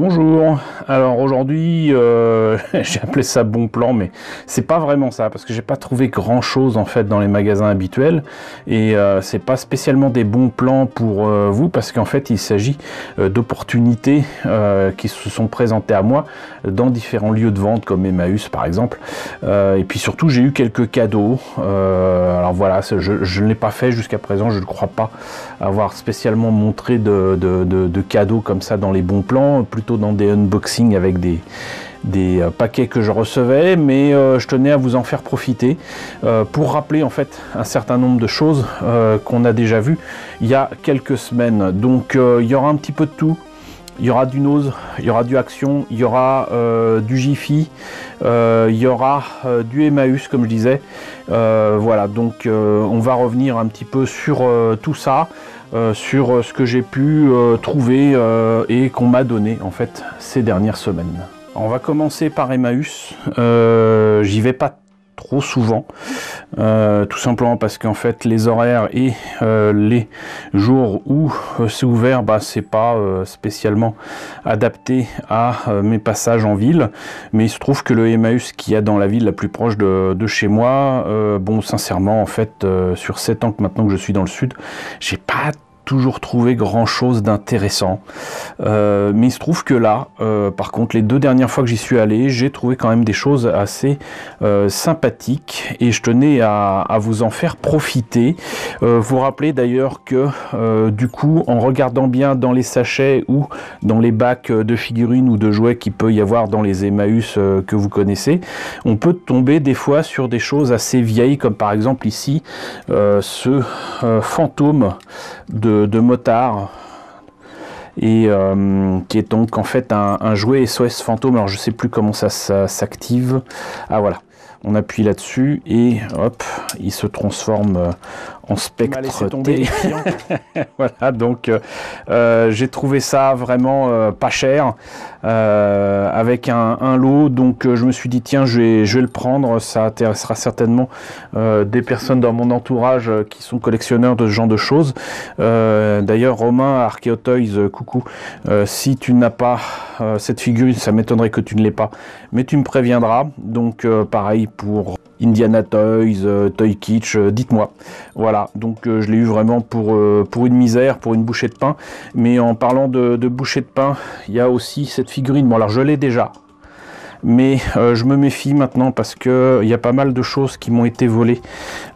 Bonjour, alors aujourd'hui j'ai appelé ça bon plan, mais c'est pas vraiment ça parce que j'ai pas trouvé grand chose en fait dans les magasins habituels et c'est pas spécialement des bons plans pour vous parce qu'en fait il s'agit d'opportunités qui se sont présentées à moi dans différents lieux de vente comme Emmaüs par exemple, et puis surtout j'ai eu quelques cadeaux. Alors voilà, je ne l'ai pas fait jusqu'à présent, je ne crois pas avoir spécialement montré de cadeaux comme ça dans les bons plans, plutôt dans des unboxings avec des paquets que je recevais, mais je tenais à vous en faire profiter pour rappeler en fait un certain nombre de choses qu'on a déjà vues il y a quelques semaines. Donc il y aura un petit peu de tout. Il y aura du Nose, il y aura du Action, il y aura du Jiffy, il y aura du Emmaüs comme je disais. Voilà, donc on va revenir un petit peu sur tout ça, sur ce que j'ai pu trouver et qu'on m'a donné en fait ces dernières semaines. On va commencer par Emmaüs. J'y vais pas trop souvent, tout simplement parce qu'en fait les horaires et les jours où c'est ouvert, c'est pas spécialement adapté à mes passages en ville, mais il se trouve que le Emmaüs qu'il y a dans la ville la plus proche de chez moi, bon sincèrement en fait sur 7 ans que maintenant que je suis dans le sud, j'ai pas toujours trouvé grand chose d'intéressant, mais il se trouve que là par contre les 2 dernières fois que j'y suis allé, j'ai trouvé quand même des choses assez sympathiques et je tenais à vous en faire profiter. Vous rappelez d'ailleurs que du coup en regardant bien dans les sachets ou dans les bacs de figurines ou de jouets qu'il peut y avoir dans les Emmaüs que vous connaissez, on peut tomber des fois sur des choses assez vieilles comme par exemple ici ce fantôme de motard, et qui est donc en fait un jouet SOS fantôme. Alors je sais plus comment ça s'active. Ah voilà, on appuie là-dessus et hop, il se transforme en spectre terrifiant. Voilà, donc j'ai trouvé ça vraiment pas cher, avec un lot, donc je me suis dit tiens je vais le prendre, ça intéressera certainement des personnes dans mon entourage qui sont collectionneurs de ce genre de choses. D'ailleurs Romain Archeo Toys, coucou, si tu n'as pas cette figurine, ça m'étonnerait que tu ne l'aies pas, mais tu me préviendras. Donc pareil pour Indiana Toys, Toy Kitsch, dites-moi. Voilà, donc je l'ai eu vraiment pour une misère, pour une bouchée de pain. Mais en parlant de bouchée de pain, il y a aussi cette figurine. Bon alors je l'ai déjà, mais je me méfie maintenant parce que il y a pas mal de choses qui m'ont été volées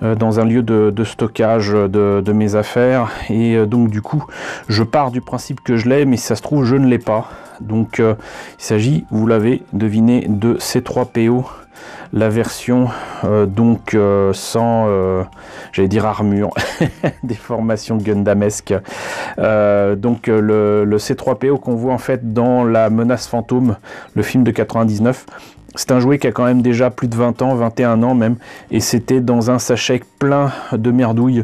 dans un lieu de stockage de mes affaires. Et donc du coup, je pars du principe que je l'ai, mais si ça se trouve, je ne l'ai pas. Donc il s'agit, vous l'avez deviné, de C3PO. La version donc sans, j'allais dire armure, des formations gundamesques. Donc le C3PO qu'on voit en fait dans La Menace Fantôme, le film de 99. C'est un jouet qui a quand même déjà plus de 20 ans, 21 ans même, et c'était dans un sachet plein de merdouilles,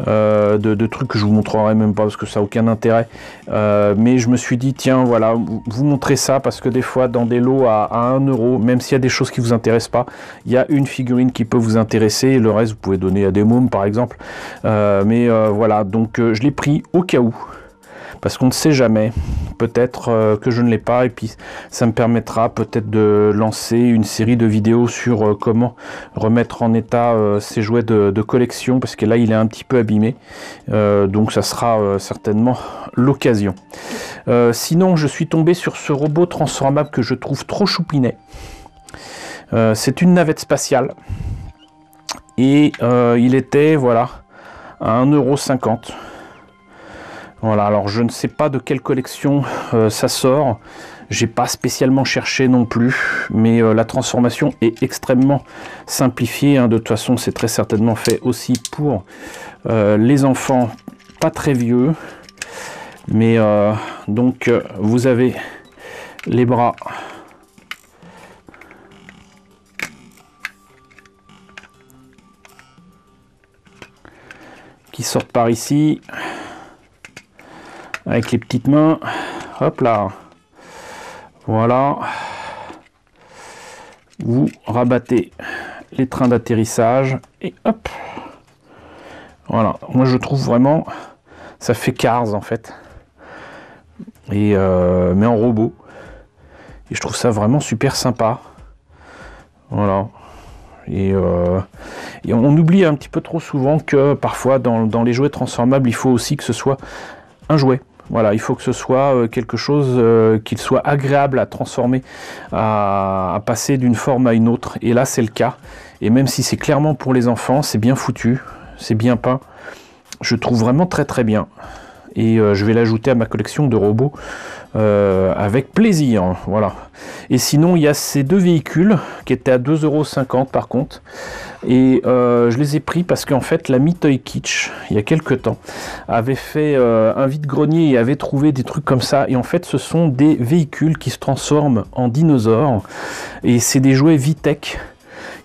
de trucs que je vous montrerai même pas parce que ça n'a aucun intérêt. Mais je me suis dit, tiens, voilà, vous montrez ça parce que des fois, dans des lots à 1 euro, même s'il y a des choses qui vous intéressent pas, il y a une figurine qui peut vous intéresser, et le reste, vous pouvez donner à des mômes, par exemple. Mais voilà, donc je l'ai pris au cas où. Parce qu'on ne sait jamais, peut-être que je ne l'ai pas, et puis ça me permettra peut-être de lancer une série de vidéos sur comment remettre en état ces jouets de collection, parce que là il est un petit peu abîmé, donc ça sera certainement l'occasion. Sinon je suis tombé sur ce robot transformable que je trouve trop choupinet. C'est une navette spatiale, et il était voilà à 1,50 €. Voilà, alors je ne sais pas de quelle collection ça sort, j'ai pas spécialement cherché non plus, mais la transformation est extrêmement simplifiée, hein. De toute façon c'est très certainement fait aussi pour les enfants pas très vieux, mais donc vous avez les bras qui sortent par ici, avec les petites mains, hop là, voilà, vous rabattez les trains d'atterrissage et hop, voilà, moi je trouve vraiment, ça fait Cars en fait, et mais en robot, Et je trouve ça vraiment super sympa. Voilà. Et on oublie un petit peu trop souvent que parfois dans les jouets transformables, il faut aussi que ce soit un jouet. Voilà, il faut que ce soit quelque chose qu'il soit agréable à transformer, à passer d'une forme à une autre. Et là, c'est le cas. Et même si c'est clairement pour les enfants, c'est bien foutu, c'est bien peint. Je trouve vraiment très très bien. Et je vais l'ajouter à ma collection de robots avec plaisir. Voilà. Et sinon, il y a ces deux véhicules qui étaient à 2,50 € par contre. Et je les ai pris parce qu'en fait, l'ami Toy Kitsch, il y a quelques temps, avait fait un vide-grenier et avait trouvé des trucs comme ça. Et en fait, ce sont des véhicules qui se transforment en dinosaures. Et c'est des jouets Vitech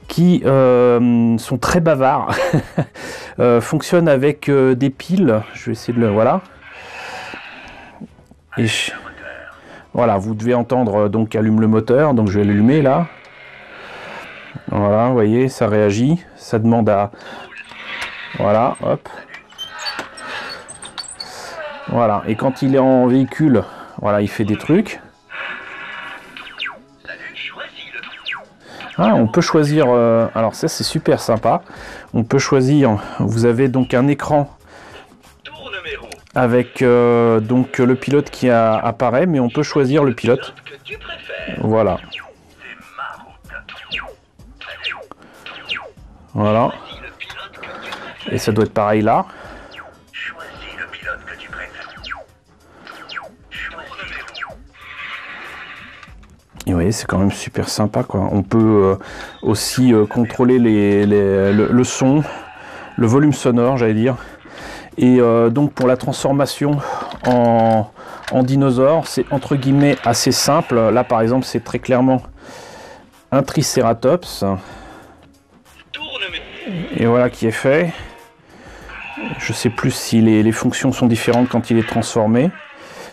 qui sont très bavards, fonctionnent avec des piles. Je vais essayer de le... Voilà. Et voilà, vous devez entendre donc allume le moteur, donc je vais l'allumer là. Voilà, vous voyez, ça réagit, ça demande à... Voilà, hop. Voilà, et quand il est en véhicule, voilà, il fait des trucs. Ah, on peut choisir, alors ça c'est super sympa, on peut choisir, vous avez donc un écran avec donc le pilote qui apparaît, mais on peut choisir le pilote. Voilà. Voilà. Et ça doit être pareil là. Et vous voyez, c'est quand même super sympa, quoi. On peut aussi contrôler le son, le volume sonore, j'allais dire. Et donc pour la transformation en dinosaure, c'est entre guillemets assez simple. Là par exemple, c'est très clairement un Triceratops. Et voilà qui est fait. Je sais plus si les fonctions sont différentes quand il est transformé.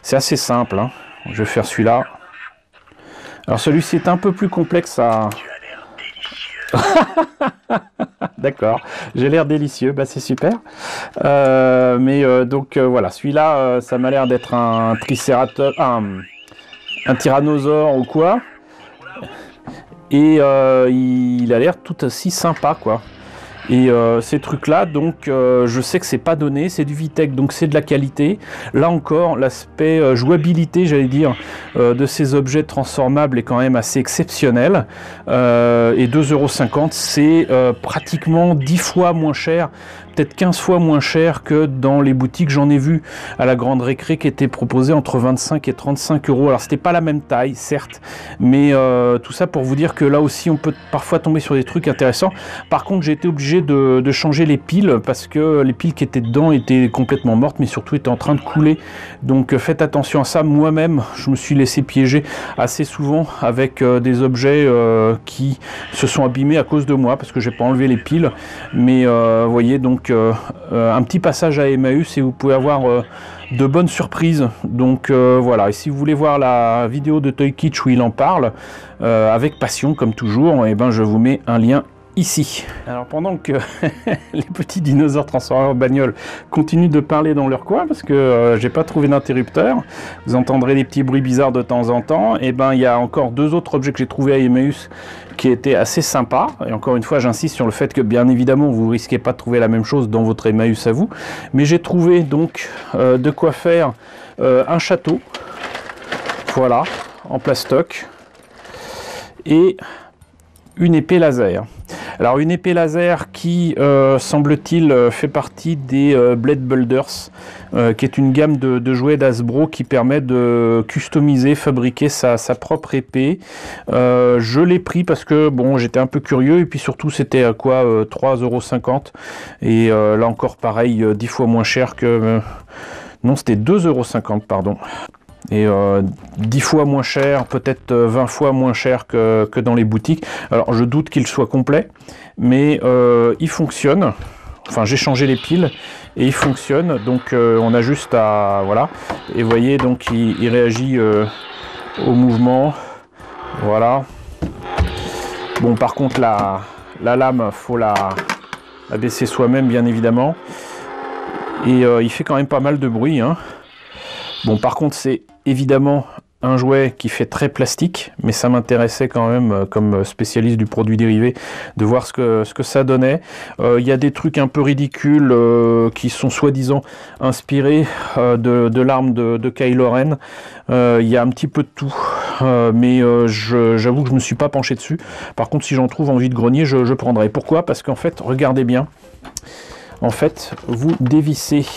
C'est assez simple, hein. Je vais faire celui-là. Alors celui-ci est un peu plus complexe à... D'accord, j'ai l'air délicieux, bah c'est super. Donc voilà, celui-là, ça m'a l'air d'être un Triceratops, un tyrannosaure ou quoi. Et il a l'air tout aussi sympa, quoi. Et ces trucs-là, donc je sais que c'est pas donné, c'est du Vitech, donc c'est de la qualité. Là encore, l'aspect jouabilité, j'allais dire, de ces objets transformables est quand même assez exceptionnel. Et 2,50 €, c'est pratiquement 10 fois moins cher, peut-être 15 fois moins cher que dans les boutiques. J'en ai vu à la Grande Récré qui était proposé entre 25 et 35 €. Alors c'était pas la même taille, certes, mais tout ça pour vous dire que là aussi on peut parfois tomber sur des trucs intéressants. Par contre, j'ai été obligé de changer les piles parce que les piles qui étaient dedans étaient complètement mortes, mais surtout étaient en train de couler. Donc faites attention à ça. Moi-même, je me suis laissé piéger assez souvent avec des objets qui se sont abîmés à cause de moi parce que j'ai pas enlevé les piles. Mais vous voyez, donc un petit passage à Emmaüs et vous pouvez avoir de bonnes surprises. Donc voilà, et si vous voulez voir la vidéo de Toy Kitsch où il en parle avec passion comme toujours, et ben je vous mets un lien ici. Alors pendant que les petits dinosaures transformés en bagnole continuent de parler dans leur coin parce que j'ai pas trouvé d'interrupteur, vous entendrez des petits bruits bizarres de temps en temps. Et ben il y a encore deux autres objets que j'ai trouvé à Emmaüs qui étaient assez sympas. Et encore une fois, j'insiste sur le fait que bien évidemment vous risquez pas de trouver la même chose dans votre Emmaüs à vous. Mais j'ai trouvé donc de quoi faire un château, voilà, en plastoc, et une épée laser. Alors une épée laser qui semble-t-il fait partie des Blade Builders, qui est une gamme de jouets d'Hasbro qui permet de customiser, fabriquer sa propre épée. Je l'ai pris parce que bon, j'étais un peu curieux et puis surtout c'était à quoi 3,50 €, et là encore pareil, 10 fois moins cher que... non, c'était 2,50 € pardon. Et 10 fois moins cher, peut-être 20 fois moins cher que dans les boutiques. Alors je doute qu'il soit complet, mais il fonctionne. Enfin, j'ai changé les piles et il fonctionne. Donc on a juste à... voilà. Et vous voyez, donc il réagit au mouvement. Voilà. Bon, par contre, la lame, faut la baisser soi-même, bien évidemment. Et il fait quand même pas mal de bruit, hein. Bon, par contre, c'est évidemment un jouet qui fait très plastique, mais ça m'intéressait quand même, comme spécialiste du produit dérivé, de voir ce que ça donnait. Il y a des trucs un peu ridicules qui sont soi-disant inspirés de l'arme de Kylo Ren. Il y a un petit peu de tout, mais j'avoue que je ne me suis pas penché dessus. Par contre, si j'en trouve envie de grenier, je prendrai. Pourquoi? Parce qu'en fait, regardez bien, en fait, vous dévissez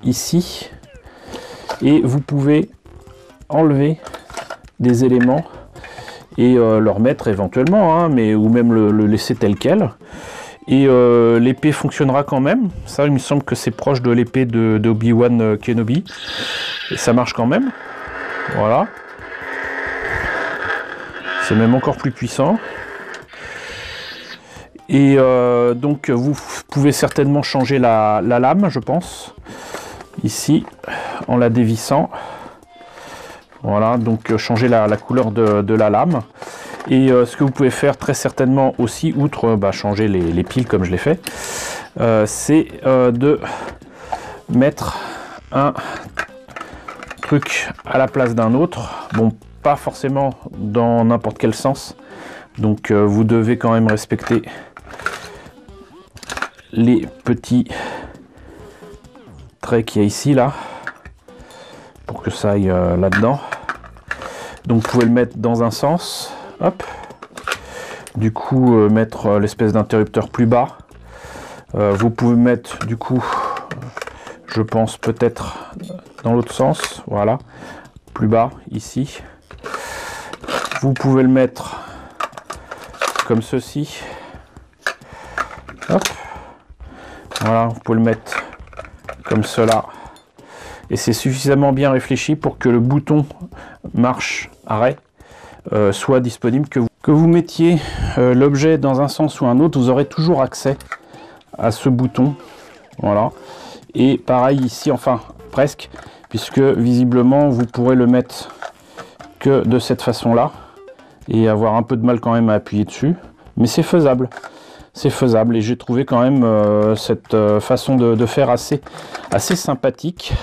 ici, et vous pouvez enlever des éléments et le remettre éventuellement, hein, ou même le laisser tel quel. Et l'épée fonctionnera quand même. Ça, il me semble que c'est proche de l'épée d'Obi-Wan Kenobi. Et ça marche quand même. Voilà. C'est même encore plus puissant. Et donc, vous pouvez certainement changer la lame, je pense. Ici, en la dévissant. Voilà, donc changer la couleur de la lame. Et ce que vous pouvez faire très certainement aussi, outre changer les piles comme je l'ai fait, c'est de mettre un truc à la place d'un autre. Bon, pas forcément dans n'importe quel sens. Donc vous devez quand même respecter les petits traits qu'il y a ici, là, pour que ça aille là-dedans. Donc vous pouvez le mettre dans un sens, hop, du coup mettre l'espèce d'interrupteur plus bas. Vous pouvez mettre du coup, je pense peut-être dans l'autre sens, voilà, plus bas ici. Vous pouvez le mettre comme ceci, hop, voilà, vous pouvez le mettre comme cela. Et c'est suffisamment bien réfléchi pour que le bouton marche arrêt soit disponible. Que vous mettiez l'objet dans un sens ou un autre, vous aurez toujours accès à ce bouton. Voilà. Et pareil ici, enfin presque, puisque visiblement vous pourrez le mettre que de cette façon-là et avoir un peu de mal quand même à appuyer dessus. Mais c'est faisable. C'est faisable et j'ai trouvé quand même cette façon de faire assez sympathique.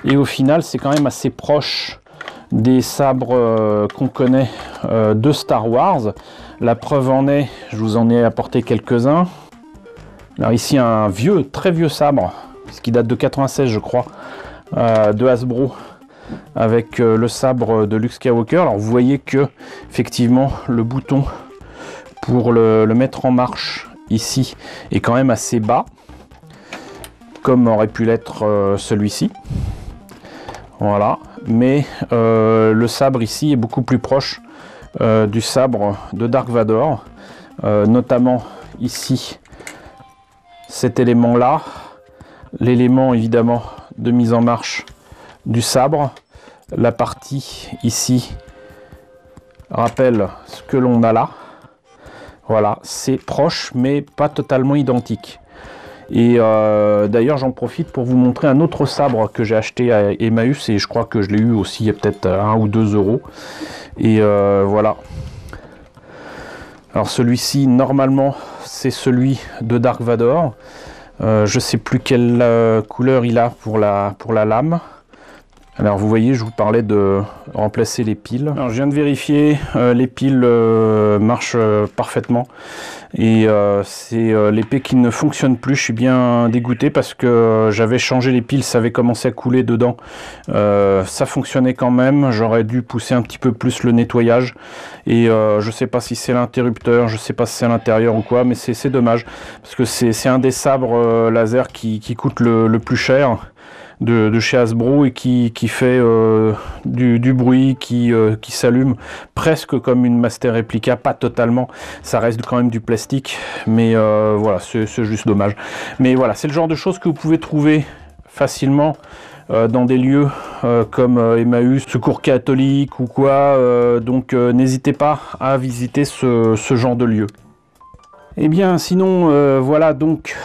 Et au final, c'est quand même assez proche des sabres qu'on connaît de Star Wars. La preuve en est, je vous en ai apporté quelques-uns. Alors ici, un vieux, très vieux sabre, ce qui date de 96, je crois, de Hasbro, avec le sabre de Luke Skywalker. Alors vous voyez que, effectivement, le bouton pour le mettre en marche ici est quand même assez bas, comme aurait pu l'être celui-ci. Voilà, mais le sabre ici est beaucoup plus proche du sabre de Dark Vador, notamment ici, cet élément-là, l'élément évidemment de mise en marche du sabre, la partie ici rappelle ce que l'on a là. Voilà, c'est proche mais pas totalement identique. Et d'ailleurs j'en profite pour vous montrer un autre sabre que j'ai acheté à Emmaüs et je crois que je l'ai eu aussi il y a peut-être 1 ou 2 euros. Et voilà. Alors celui-ci normalement c'est celui de Dark Vador. Je sais plus quelle couleur il a pour la lame. Alors vous voyez, je vous parlais de remplacer les piles. Alors je viens de vérifier, les piles marchent parfaitement. Et c'est l'épée qui ne fonctionne plus. Je suis bien dégoûté parce que j'avais changé les piles, ça avait commencé à couler dedans. Ça fonctionnait quand même, j'aurais dû pousser un petit peu plus le nettoyage. Et je sais pas si c'est l'interrupteur, je sais pas si c'est à l'intérieur ou quoi, mais c'est dommage. Parce que c'est un des sabres laser qui coûte le plus cher. De chez Hasbro et qui fait du bruit, qui s'allume presque comme une Master Replica, pas totalement, ça reste quand même du plastique, mais voilà, c'est juste dommage. Mais voilà, c'est le genre de choses que vous pouvez trouver facilement dans des lieux comme Emmaüs, Secours catholique ou quoi, donc n'hésitez pas à visiter ce genre de lieu. Et bien sinon, voilà donc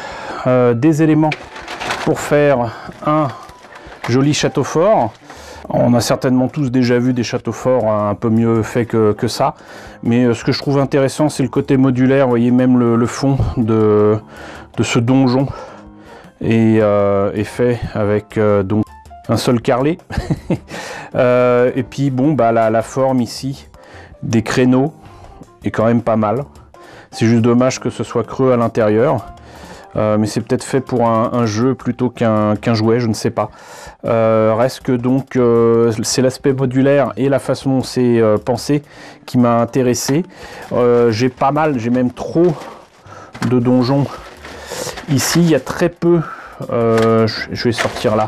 des éléments pour faire un joli château fort. On a certainement tous déjà vu des châteaux forts un peu mieux faits que ça, mais ce que je trouve intéressant c'est le côté modulaire. Vous voyez même le fond de ce donjon est fait avec donc un sol carrelé. Et puis bon, bah la forme ici des créneaux est quand même pas mal. C'est juste dommage que ce soit creux à l'intérieur. Mais c'est peut-être fait pour un jeu plutôt qu'un jouet, je ne sais pas. Reste que donc c'est l'aspect modulaire et la façon dont c'est pensé qui m'a intéressé. J'ai même trop de donjons. Ici, il y a très peu, je vais sortir là,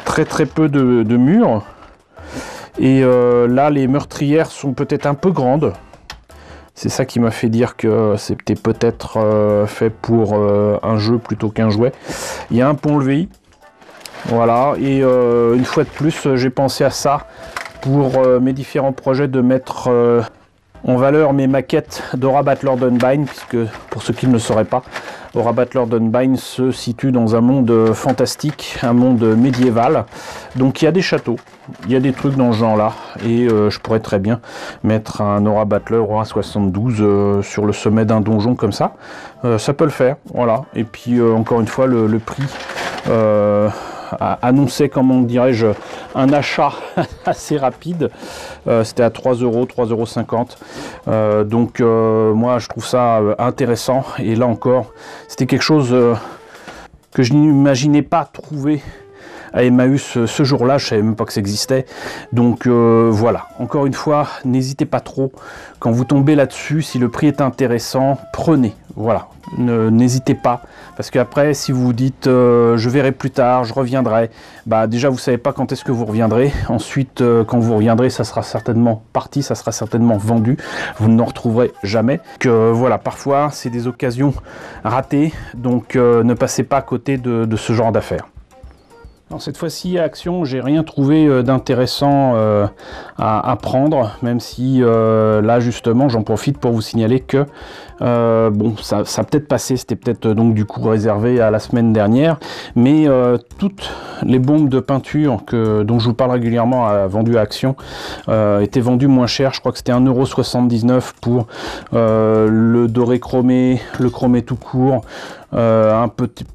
très peu de murs. Et là, les meurtrières sont peut-être un peu grandes. C'est ça qui m'a fait dire que c'était peut-être fait pour un jeu plutôt qu'un jouet. Il y a un pont-levis. Voilà. Et une fois de plus, j'ai pensé à ça pour mes différents projets de mettre en valeur mes maquettes d'Aura Battler d'Unbind, puisque pour ceux qui ne le sauraient pas, Aura Battler d'Unbind se situe dans un monde fantastique, un monde médiéval. Donc il y a des châteaux, il y a des trucs dans ce genre-là, et je pourrais très bien mettre un Aura Battler Aura 72 sur le sommet d'un donjon comme ça. Ça peut le faire, voilà. Et puis encore une fois, le prix annonçait, comment dirais-je, un achat assez rapide. C'était à 3 €, 3,50 €. Donc moi je trouve ça intéressant, et là encore c'était quelque chose que je n'imaginais pas trouver à Emmaüs ce jour-là, je savais même pas que ça existait. Donc voilà, encore une fois, n'hésitez pas trop quand vous tombez là-dessus. Si le prix est intéressant, prenez, voilà, n'hésitez pas, parce qu'après si vous dites je verrai plus tard, je reviendrai, bah déjà vous savez pas quand est-ce que vous reviendrez. Ensuite quand vous reviendrez, ça sera certainement parti, ça sera certainement vendu, vous n'en retrouverez jamais. Que voilà, parfois c'est des occasions ratées, donc ne passez pas à côté de ce genre d'affaires. Alors cette fois-ci à Action, j'ai rien trouvé d'intéressant à prendre, même si là justement j'en profite pour vous signaler que bon, ça a peut-être passé, c'était peut-être donc du coup réservé à la semaine dernière, mais toutes les bombes de peinture dont je vous parle régulièrement vendues à Action étaient vendues moins cher. Je crois que c'était 1,79 € pour le doré chromé, le chromé tout court, un petit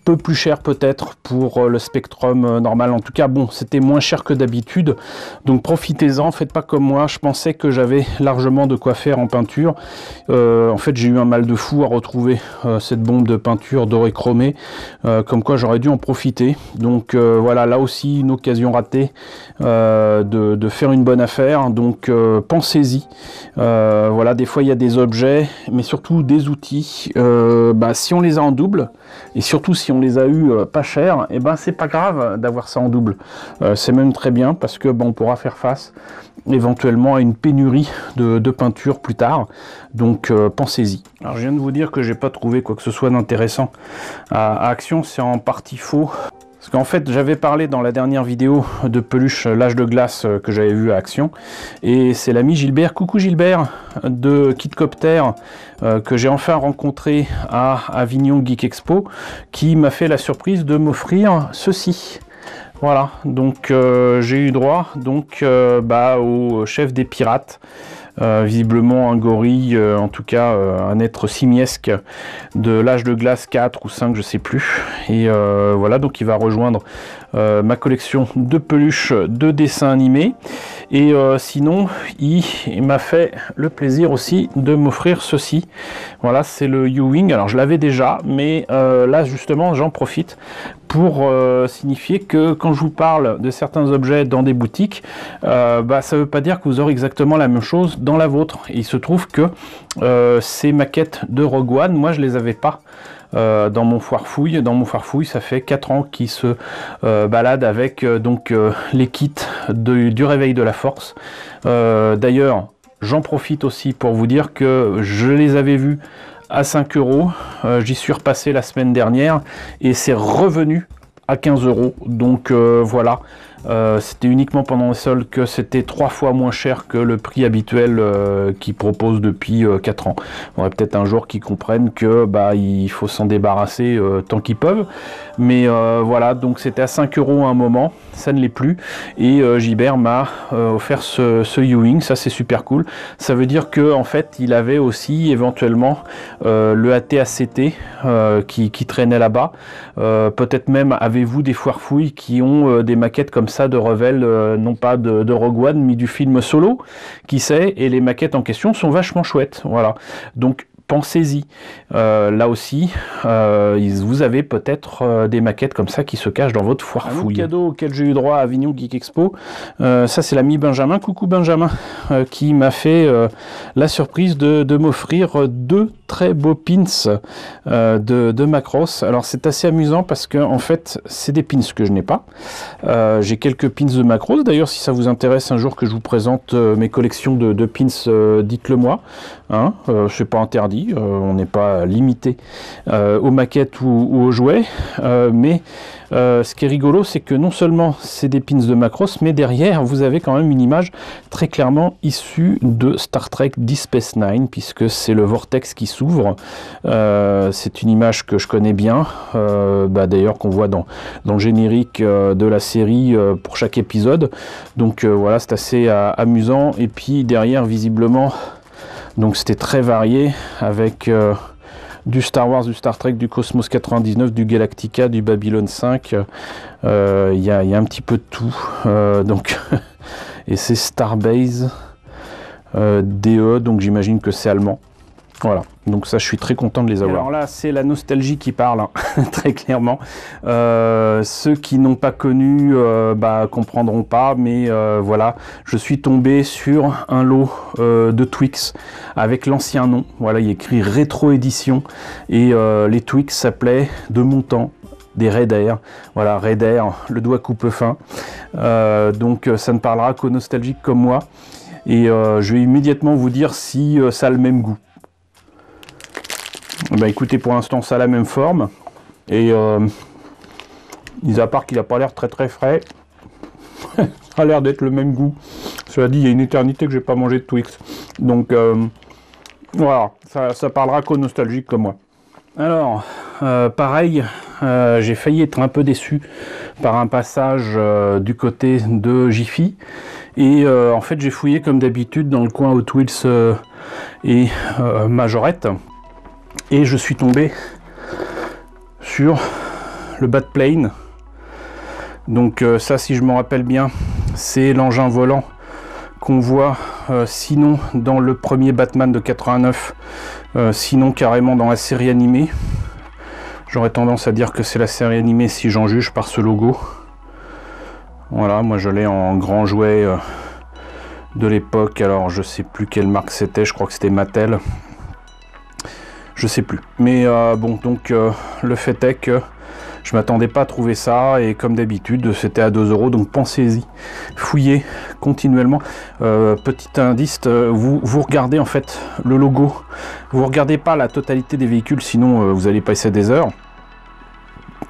peu plus cher peut-être pour le Spectrum normal. En tout cas bon, c'était moins cher que d'habitude, donc profitez-en, faites pas comme moi. Je pensais que j'avais largement de quoi faire en peinture. En fait j'ai eu un mal de fou à retrouver cette bombe de peinture doré chromé, comme quoi j'aurais dû en profiter. Donc voilà, là aussi une occasion ratée de faire une bonne affaire, donc pensez-y. Voilà, des fois il y a des objets, mais surtout des outils, si on les a en double, et surtout si on les a eu pas cher, et ben c'est pas grave d'avoir ça en double, c'est même très bien, parce que bon, on pourra faire face éventuellement à une pénurie de peinture plus tard, donc pensez-y. Alors je viens de vous dire que j'ai pas trouvé quoi que ce soit d'intéressant à Action, c'est en partie faux. Parce qu'en fait, j'avais parlé dans la dernière vidéo de peluche l'âge de glace que j'avais vu à Action. Et c'est l'ami Gilbert, coucou Gilbert, de Kitcopter, que j'ai enfin rencontré à Avignon Geek Expo, qui m'a fait la surprise de m'offrir ceci. Voilà, donc j'ai eu droit donc, au chef des pirates. Visiblement un gorille, en tout cas un être simiesque de l'âge de glace 4 ou 5, je sais plus. Et voilà, donc il va rejoindre ma collection de peluches de dessins animés. Et sinon, il m'a fait le plaisir aussi de m'offrir ceci. Voilà, c'est le U-Wing. Alors je l'avais déjà, mais là justement j'en profite pour signifier que quand je vous parle de certains objets dans des boutiques, ça ne veut pas dire que vous aurez exactement la même chose dans la vôtre. Et il se trouve que ces maquettes de Rogue One, moi je les avais pas dans mon foire fouille. Dans mon foire fouille, ça fait 4 ans qu'ils se baladent avec les kits du réveil de la force. D'ailleurs, j'en profite aussi pour vous dire que je les avais vus à 5 €, j'y suis repassé la semaine dernière et c'est revenu à 15 €. Donc voilà, C'était uniquement pendant les soldes que c'était 3 fois moins cher que le prix habituel qu'ils proposent depuis 4 ans. Il faudrait peut-être un jour qu'ils comprennent que il faut s'en débarrasser tant qu'ils peuvent. Mais voilà, donc c'était à 5 € à un moment, ça ne l'est plus. Et Gibert m'a offert ce Ewing, ça c'est super cool. Ça veut dire que en fait il avait aussi éventuellement le AT-ACT qui traînait là-bas. Peut-être même avez-vous des foirefouilles qui ont des maquettes comme ça de Revell, non pas de Rogue One, mais du film Solo, qui sait, et les maquettes en question sont vachement chouettes. Voilà, donc pensez-y. Là aussi, vous avez peut-être des maquettes comme ça qui se cachent dans votre foire fouille. Un cadeau auquel j'ai eu droit à Avignon Geek Expo, ça c'est l'ami Benjamin, coucou Benjamin, qui m'a fait la surprise de m'offrir 2 très beaux pins de Macross. Alors c'est assez amusant parce que en fait c'est des pins que je n'ai pas. J'ai quelques pins de Macross. D'ailleurs si ça vous intéresse un jour que je vous présente mes collections de pins, dites-le moi. Hein, c'est pas interdit, on n'est pas limité aux maquettes ou aux jouets, mais ce qui est rigolo, c'est que non seulement c'est des pins de Macross, mais derrière vous avez quand même une image très clairement issue de Star Trek Deep Space Nine, puisque c'est le vortex qui s'ouvre. C'est une image que je connais bien, d'ailleurs qu'on voit dans le générique de la série pour chaque épisode. Donc voilà, c'est assez amusant. Et puis derrière, visiblement, donc c'était très varié avec du Star Wars, du Star Trek, du Cosmos 99, du Galactica, du Babylon 5. Il y a un petit peu de tout. Donc et c'est Starbase DE, donc j'imagine que c'est allemand. Voilà, donc ça je suis très content de les avoir. Alors là c'est la nostalgie qui parle, hein, très clairement. Ceux qui n'ont pas connu comprendront pas, mais voilà, je suis tombé sur un lot de Twix avec l'ancien nom. Voilà, il y a écrit rétro édition et les Twix s'appelaient de mon temps des Raider. Voilà, Raider, le doigt coupe fin. Donc ça ne parlera qu'aux nostalgiques comme moi. Et je vais immédiatement vous dire si ça a le même goût. Écoutez, pour l'instant ça a la même forme et mis à part qu'il n'a pas l'air très très frais, ça a l'air d'être le même goût. Cela dit, il y a une éternité que j'ai pas mangé de Twix, donc voilà, ça parlera qu'aux nostalgiques comme moi. Alors pareil, j'ai failli être un peu déçu par un passage du côté de Jiffy et en fait j'ai fouillé comme d'habitude dans le coin Hot Wheels et Majorette. Et je suis tombé sur le Batplane. Donc ça, si je me rappelle bien, c'est l'engin volant qu'on voit sinon dans le premier Batman de 89, sinon carrément dans la série animée. J'aurais tendance à dire que c'est la série animée si j'en juge par ce logo. Voilà, moi je l'ai en grand jouet de l'époque. Alors je sais plus quelle marque c'était, je crois que c'était Mattel. Je sais plus, mais bon, donc le fait est que je m'attendais pas à trouver ça et comme d'habitude c'était à 2 €, donc pensez-y, fouillez continuellement. Petit indice, vous regardez en fait le logo, vous regardez pas la totalité des véhicules, sinon vous allez passer des heures.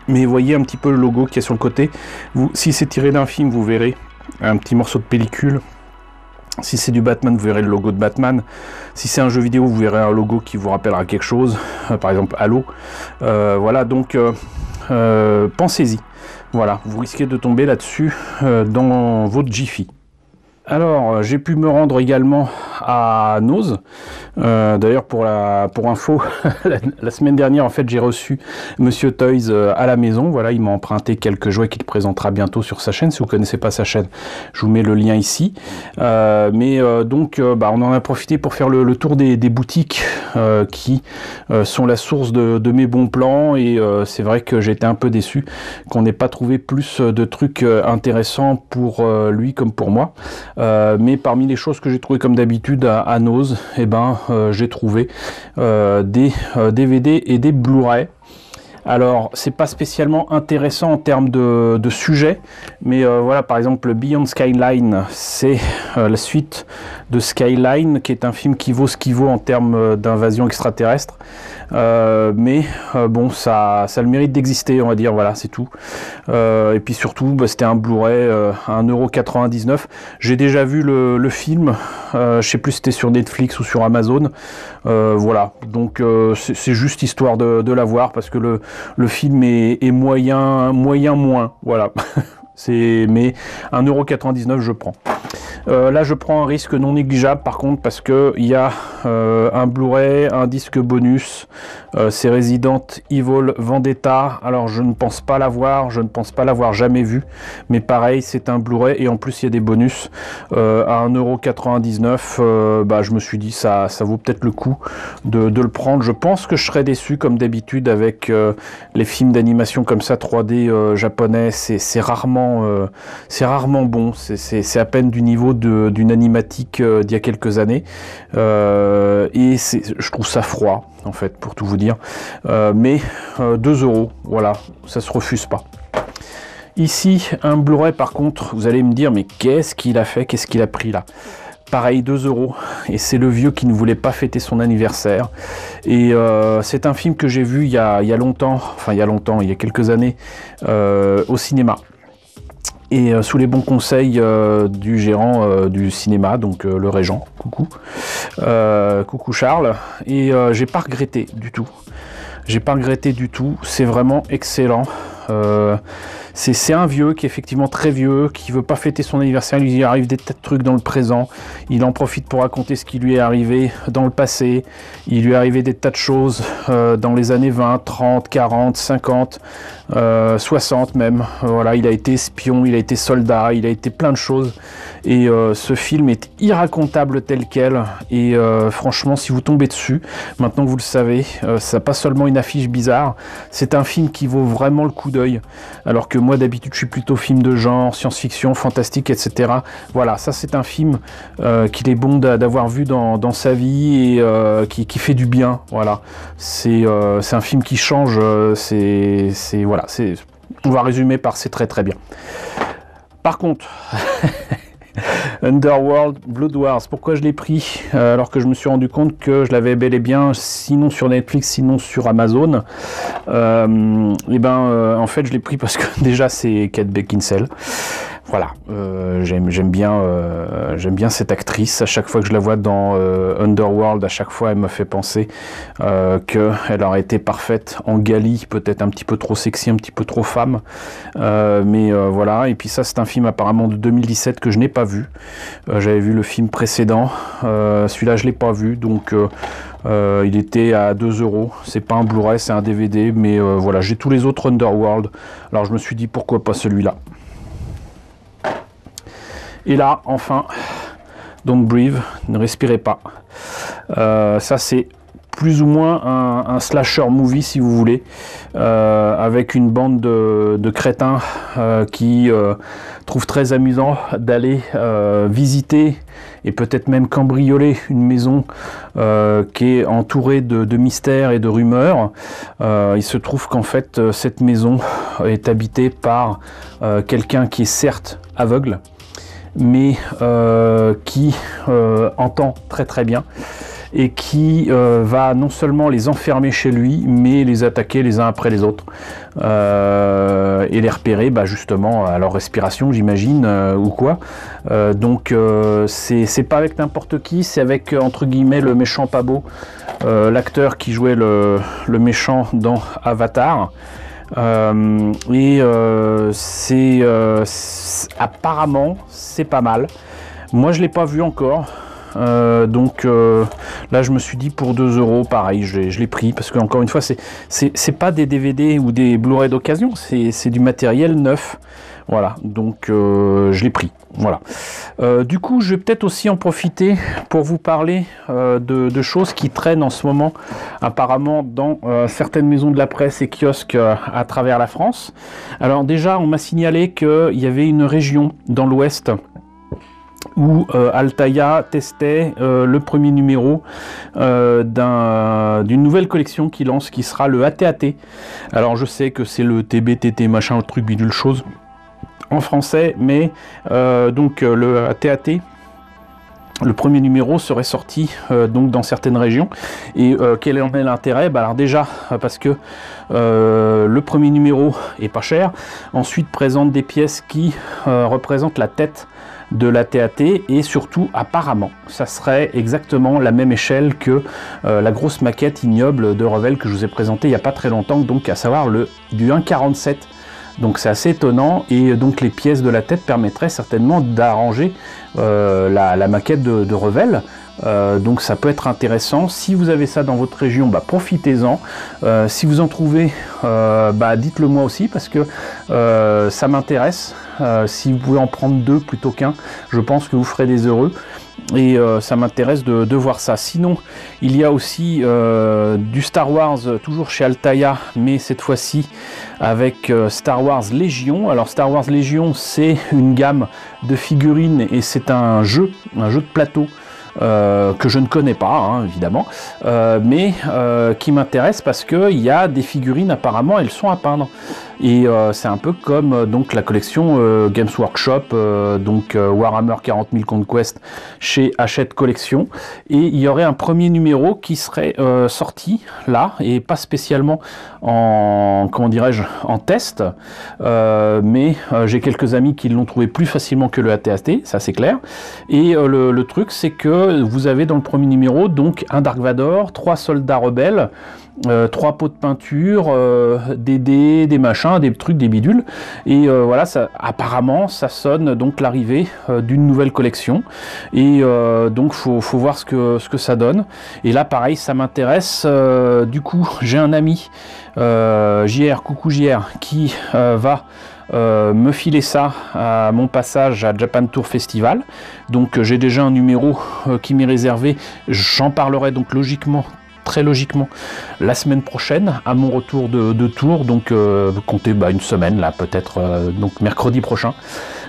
Mais voyez un petit peu le logo qui est sur le côté. Si c'est tiré d'un film, vous verrez un petit morceau de pellicule. Si c'est du Batman, vous verrez le logo de Batman. Si c'est un jeu vidéo, vous verrez un logo qui vous rappellera quelque chose, par exemple Halo. Voilà, donc pensez-y. Voilà, vous risquez de tomber là-dessus dans votre Jiffy. Alors, j'ai pu me rendre également à Noz. D'ailleurs, pour info, la semaine dernière, en fait, j'ai reçu Monsieur Toys à la maison. Voilà, il m'a emprunté quelques jouets qu'il présentera bientôt sur sa chaîne. Si vous ne connaissez pas sa chaîne, je vous mets le lien ici. Donc, on en a profité pour faire le tour des boutiques qui sont la source de mes bons plans. Et c'est vrai que j'ai été un peu déçu qu'on n'ait pas trouvé plus de trucs intéressants pour lui comme pour moi. Mais parmi les choses que j'ai trouvées comme d'habitude à Noz, j'ai trouvé des DVD et des Blu-ray. Alors, c'est pas spécialement intéressant en termes de sujet, mais voilà, par exemple, Beyond Skyline, c'est la suite de Skyline, qui est un film qui vaut ce qu'il vaut en termes d'invasion extraterrestre. Bon, ça a le mérite d'exister, on va dire, voilà, c'est tout. Et puis surtout, bah, c'était un Blu-ray à 1,99 €. J'ai déjà vu le film, je sais plus si c'était sur Netflix ou sur Amazon. Voilà, donc c'est juste histoire de la voir, parce que le film est moyen moins, voilà. Mais 1,99 € je prends. Là je prends un risque non négligeable par contre, parce que il y a un Blu-ray, un disque bonus, c'est Resident Evil Vendetta. Alors je ne pense pas l'avoir, je ne pense pas l'avoir jamais vu, mais pareil c'est un Blu-ray et en plus il y a des bonus à 1,99 €. Bah, je me suis dit ça vaut peut-être le coup de le prendre. Je pense que je serais déçu comme d'habitude avec les films d'animation comme ça 3D japonais. C'est rarement bon, c'est à peine du niveau d'une animatique d'il y a quelques années, et je trouve ça froid en fait, pour tout vous dire, mais 2 €, voilà, ça se refuse pas. Ici un Blu-ray, par contre vous allez me dire mais qu'est-ce qu'il a fait, qu'est-ce qu'il a pris là? Pareil, 2 €, et c'est le vieux qui ne voulait pas fêter son anniversaire. Et c'est un film que j'ai vu il y a longtemps, enfin il y a quelques années, au cinéma. Et sous les bons conseils du gérant du cinéma, donc le Régent, coucou, coucou Charles, et j'ai pas regretté du tout. J'ai pas regretté du tout, c'est vraiment excellent. C'est un vieux qui est effectivement très vieux, qui veut pas fêter son anniversaire, il lui arrive des tas de trucs dans le présent, il en profite pour raconter ce qui lui est arrivé dans le passé, il lui est arrivé des tas de choses dans les années 20, 30, 40, 50, 60 même, voilà, il a été espion, il a été soldat, il a été plein de choses, et ce film est irracontable tel quel, et franchement si vous tombez dessus, maintenant que vous le savez, ça n'a pas seulement une affiche bizarre, c'est un film qui vaut vraiment le coup d'œil, alors que moi d'habitude je suis plutôt film de genre, science-fiction, fantastique, etc. Voilà, ça c'est un film qu'il est bon d'avoir vu dans sa vie, et qui fait du bien, voilà. C'est un film qui change, voilà, on va résumer par c'est très très bien. Par contre, Underworld Blood Wars, pourquoi je l'ai pris alors que je me suis rendu compte que je l'avais bel et bien sinon sur Netflix, sinon sur Amazon. En fait je l'ai pris parce que déjà c'est Kate Beckinsale. Voilà, j'aime bien cette actrice. À chaque fois que je la vois dans Underworld, à chaque fois elle me fait penser qu'elle aurait été parfaite en Gali, peut-être un petit peu trop sexy, un petit peu trop femme, voilà. Et puis ça c'est un film apparemment de 2017 que je n'ai pas vu. J'avais vu le film précédent, celui-là je l'ai pas vu, donc il était à 2 €. C'est pas un Blu-ray, c'est un DVD, mais voilà, j'ai tous les autres Underworld, alors je me suis dit pourquoi pas celui-là. Et là, enfin, Don't Breathe, ne respirez pas. Ça, c'est plus ou moins un slasher movie, si vous voulez, avec une bande de crétins qui trouvent très amusant d'aller visiter et peut-être même cambrioler une maison qui est entourée de mystères et de rumeurs. Il se trouve qu'en fait, cette maison est habitée par quelqu'un qui est certes aveugle, mais qui entend très très bien, et qui va non seulement les enfermer chez lui, mais les attaquer les uns après les autres, et les repérer justement à leur respiration, j'imagine, ou quoi. Donc c'est pas avec n'importe qui, c'est avec entre guillemets le méchant pas beau, l'acteur qui jouait le méchant dans Avatar. Apparemment c'est pas mal. Moi je l'ai pas vu encore, donc là je me suis dit pour 2 €, pareil, je l'ai pris parce que encore une fois c'est pas des DVD ou des Blu-ray d'occasion, c'est du matériel neuf. Voilà, donc je l'ai pris. Voilà. Du coup, je vais peut-être aussi en profiter pour vous parler de choses qui traînent en ce moment, apparemment, dans certaines maisons de la presse et kiosques à travers la France. Alors déjà, on m'a signalé qu'il y avait une région dans l'Ouest où Altaïa testait le premier numéro d'une nouvelle collection qui lance, qui sera le AT-AT. Alors je sais que c'est le TBTT machin, le truc bidule chose en français, mais donc le AT-AT, le premier numéro serait sorti donc dans certaines régions. Et quel en est l'intérêt? Alors déjà parce que le premier numéro est pas cher, ensuite présente des pièces qui représentent la tête de la TAT, et surtout apparemment ça serait exactement la même échelle que la grosse maquette ignoble de Revell que je vous ai présenté il n'y a pas très longtemps, donc à savoir du 1,47. Donc c'est assez étonnant, et donc les pièces de la tête permettraient certainement d'arranger la maquette de Revell. Donc ça peut être intéressant. Si vous avez ça dans votre région, profitez-en. Si vous en trouvez, dites-le moi aussi, parce que ça m'intéresse. Si vous pouvez en prendre 2 plutôt qu'un, je pense que vous ferez des heureux. Et ça m'intéresse de voir ça. Sinon, il y a aussi du Star Wars, toujours chez Altaïa, mais cette fois-ci avec Star Wars Légion. Alors Star Wars Légion, c'est une gamme de figurines, et c'est un jeu de plateau que je ne connais pas, hein, évidemment, mais qui m'intéresse parce qu'il y a des figurines, apparemment elles sont à peindre, et c'est un peu comme donc la collection Games Workshop, donc Warhammer 40 000 Conquest chez Hachette Collection, et il y aurait un premier numéro qui serait sorti là, et pas spécialement en, comment dirais-je, en test, mais j'ai quelques amis qui l'ont trouvé plus facilement que le AT-AT, ça c'est clair. Et le truc, c'est que vous avez dans le premier numéro donc un Dark Vador, 3 soldats rebelles, 3 pots de peinture, des dés, des machins, des trucs, des bidules, et voilà, ça, apparemment ça sonne donc l'arrivée d'une nouvelle collection, et donc faut voir ce que ça donne. Et là pareil, ça m'intéresse. Du coup j'ai un ami, JR, coucou JR, qui va me filer ça à mon passage à Japan Tour Festival. Donc j'ai déjà un numéro qui m'est réservé, j'en parlerai donc très logiquement la semaine prochaine à mon retour de Tours, donc comptez une semaine là, peut-être donc mercredi prochain.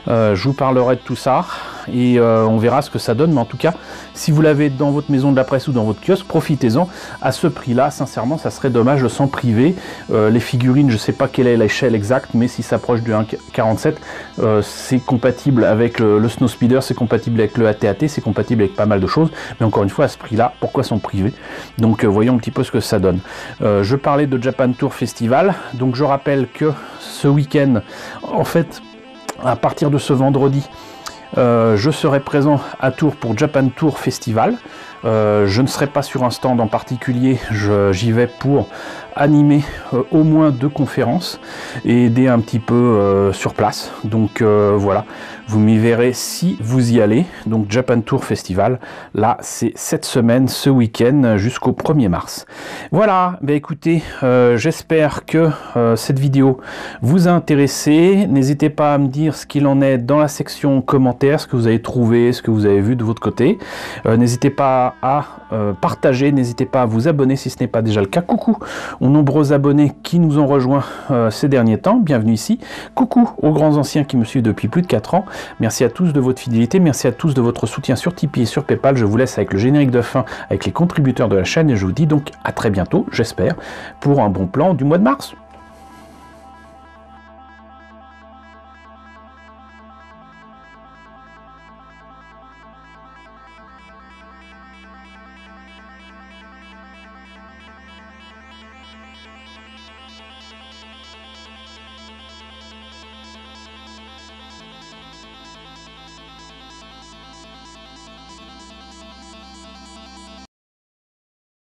Je vous parlerai de tout ça, et on verra ce que ça donne, mais en tout cas si vous l'avez dans votre maison de la presse ou dans votre kiosque, profitez-en. À ce prix là, sincèrement ça serait dommage de s'en priver. Les figurines, je sais pas quelle est l'échelle exacte, mais si ça s'approche du 1,47, c'est compatible avec le Snowspeeder, c'est compatible avec le AT-AT, c'est compatible avec pas mal de choses, mais encore une fois à ce prix là, pourquoi s'en priver? Donc voyons un petit peu ce que ça donne. Je parlais de Japan Tour Festival, donc je rappelle que ce week-end, en fait à partir de ce vendredi, je serai présent à Tours pour Japan Tour Festival. Je ne serai pas sur un stand en particulier, j'y vais pour animer au moins 2 conférences et aider un petit peu sur place. Donc voilà, vous m'y verrez si vous y allez. Donc Japan Tour Festival, là c'est cette semaine, ce week-end jusqu'au 1er mars. Voilà, écoutez, j'espère que cette vidéo vous a intéressé. N'hésitez pas à me dire ce qu'il en est dans la section commentaires, ce que vous avez trouvé, ce que vous avez vu de votre côté. N'hésitez pas à partager, n'hésitez pas à vous abonner si ce n'est pas déjà le cas. Coucou aux nombreux abonnés qui nous ont rejoints ces derniers temps, bienvenue ici. Coucou aux grands anciens qui me suivent depuis plus de 4 ans. Merci à tous de votre fidélité, merci à tous de votre soutien sur Tipeee et sur Paypal. Je vous laisse avec le générique de fin, avec les contributeurs de la chaîne, et je vous dis donc à très bientôt, j'espère, pour un bon plan du mois de mars.